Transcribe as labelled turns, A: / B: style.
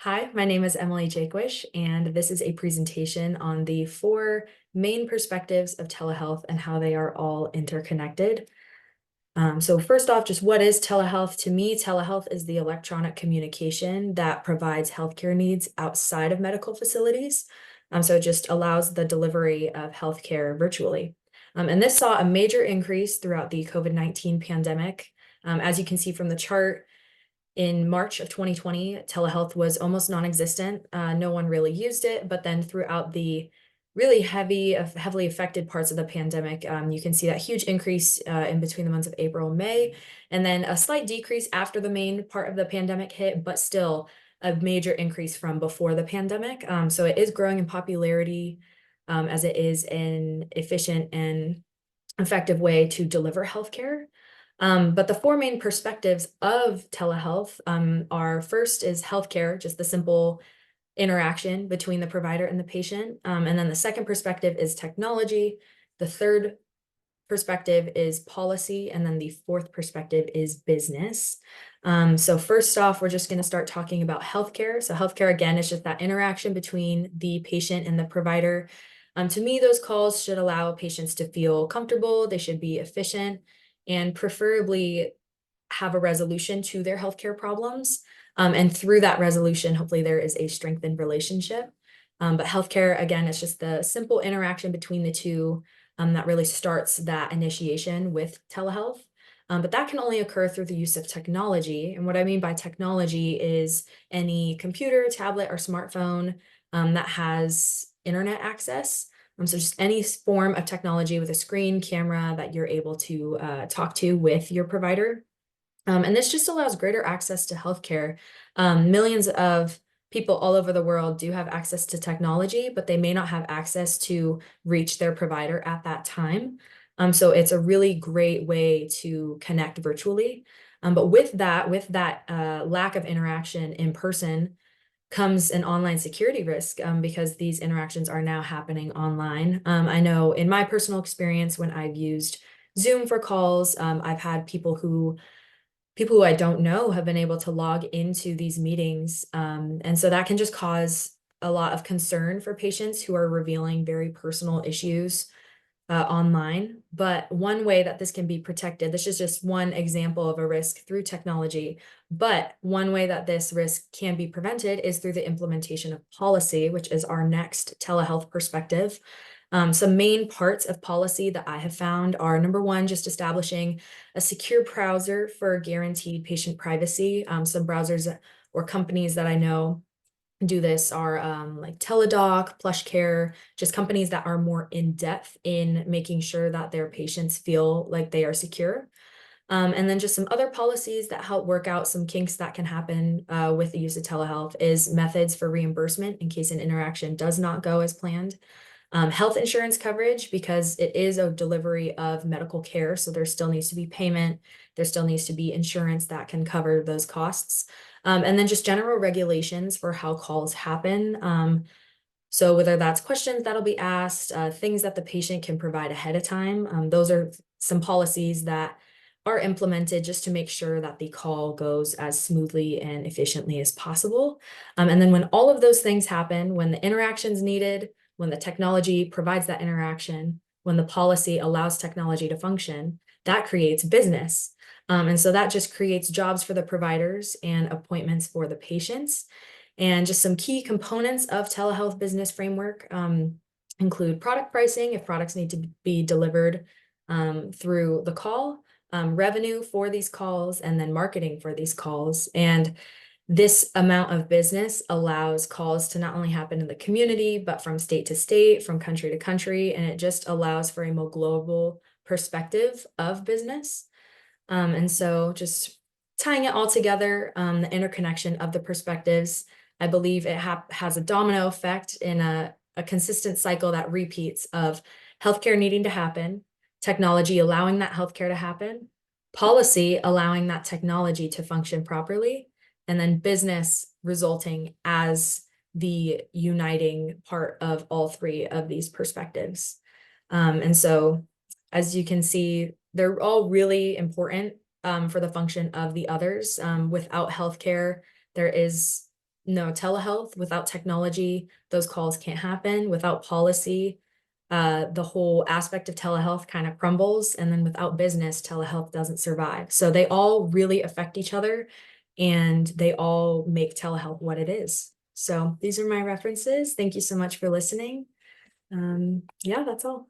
A: Hi, my name is Emily Jakewish, and this is a presentation on the four main perspectives of telehealth and how they are all interconnected. So first off, just what is telehealth? To me, telehealth is the electronic communication that provides healthcare needs outside of medical facilities. So it just allows the delivery of healthcare virtually. And this saw a major increase throughout the COVID-19 pandemic. As you can see from the chart, in March of 2020, telehealth was almost non-existent. No one really used it, but then throughout the really heavily affected parts of the pandemic, you can see that huge increase in between the months of April and May, and then a slight decrease after the main part of the pandemic hit, but still a major increase from before the pandemic. So it is growing in popularity as it is an efficient and effective way to deliver healthcare. But the four main perspectives of telehealth are first is healthcare, just the simple interaction between the provider and the patient. And then the second perspective is technology. The third perspective is policy. And then the fourth perspective is business. So first off, we're just going to start talking about healthcare. So healthcare, again, is just that interaction between the patient and the provider. To me, those calls should allow patients to feel comfortable. They should be efficient and preferably have a resolution to their healthcare problems. And through that resolution, hopefully there is a strengthened relationship. But healthcare, again, is just the simple interaction between the two that really starts that initiation with telehealth. But that can only occur through the use of technology. And what I mean by technology is any computer, tablet, or smartphone that has internet access. So just any form of technology with a screen, camera that you're able to talk to with your provider. And this just allows greater access to healthcare. Millions of people all over the world do have access to technology, but they may not have access to reach their provider at that time. So it's a really great way to connect virtually. But with that lack of interaction in person comes an online security risk because these interactions are now happening online. I know in my personal experience, when I've used Zoom for calls, I've had people who I don't know have been able to log into these meetings. And so that can just cause a lot of concern for patients who are revealing very personal issues online. But one way that this can be protected, this is just one example of a risk through technology, but one way that this risk can be prevented is through the implementation of policy, which is our next telehealth perspective. Some main parts of policy that I have found are number one, just establishing a secure browser for guaranteed patient privacy. Some browsers or companies that I know do this are like Teladoc, PlushCare, just companies that are more in depth in making sure that their patients feel like they are secure. And then just some other policies that help work out some kinks that can happen with the use of telehealth is methods for reimbursement in case an interaction does not go as planned. Health insurance coverage, because it is a delivery of medical care, so there still needs to be payment, there still needs to be insurance that can cover those costs. And then just general regulations for how calls happen. So whether that's questions that'll be asked, things that the patient can provide ahead of time, those are some policies that are implemented just to make sure that the call goes as smoothly and efficiently as possible. And then when all of those things happen, when the interaction's needed, when the technology provides that interaction, when the policy allows technology to function, that creates business. And so that just creates jobs for the providers and appointments for the patients. And just some key components of telehealth business framework include product pricing, if products need to be delivered through the call, revenue for these calls, and then marketing for these calls. And this amount of business allows calls to not only happen in the community, but from state to state, from country to country, and it just allows for a more global perspective of business. And so just tying it all together, the interconnection of the perspectives, I believe it has a domino effect in a consistent cycle that repeats of healthcare needing to happen, technology allowing that healthcare to happen, policy allowing that technology to function properly, and then business resulting as the uniting part of all three of these perspectives. And so, as you can see, they're all really important for the function of the others. Without healthcare, there is no, telehealth, without technology, those calls can't happen. Without policy, the whole aspect of telehealth kind of crumbles. And then without business, telehealth doesn't survive. So they all really affect each other and they all make telehealth what it is. So these are my references. Thank you so much for listening. Yeah, that's all.